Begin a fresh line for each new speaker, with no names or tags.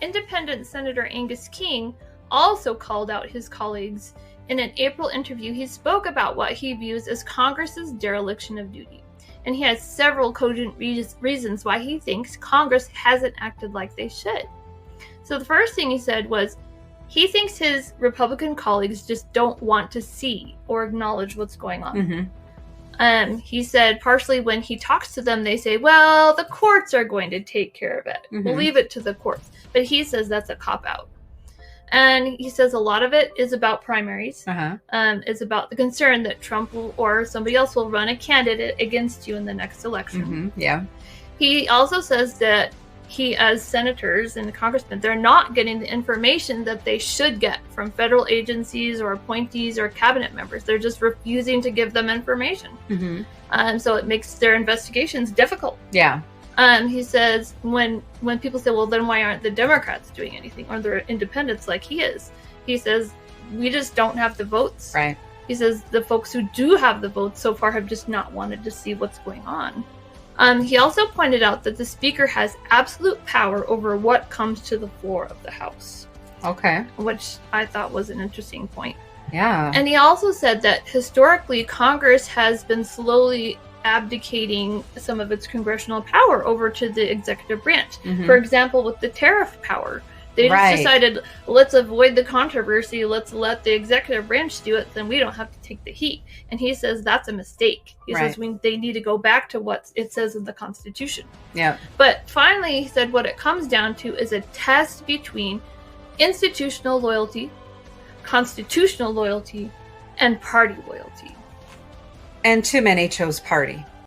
Independent Senator Angus King also called out his colleagues. In an April interview, he spoke about what he views as Congress's dereliction of duty. And he has several cogent reasons why he thinks Congress hasn't acted like they should. So the first thing he said was he thinks his Republican colleagues just don't want to see or acknowledge what's going on. He said partially when he talks to them, they say, well, the courts are going to take care of it. We'll leave it to the courts. But he says that's a cop-out. And he says a lot of it is about primaries. It's about the concern that Trump or somebody else will run a candidate against you in the next election. He also says that he, as senators and congressmen, they're not getting the information that they should get from federal agencies or appointees or cabinet members. They're just refusing to give them information. So it makes their investigations difficult. He says when people say, well, then why aren't the Democrats doing anything? Or they're independents like he is? He says, we just don't have the votes. He says the folks who do have the votes so far have just not wanted to see what's going on. He also pointed out that the Speaker has absolute power over what comes to the floor of the House. Which I thought was an interesting point. And he also said that historically, Congress has been slowly abdicating some of its congressional power over to the executive branch. For example, with the tariff power. They just decided, let's avoid the controversy, let's let the executive branch do it, then we don't have to take the heat. And he says that's a mistake. He says they need to go back to what it says in the Constitution. But finally, he said what it comes down to is a test between institutional loyalty, constitutional loyalty, and party loyalty.
And too many chose party.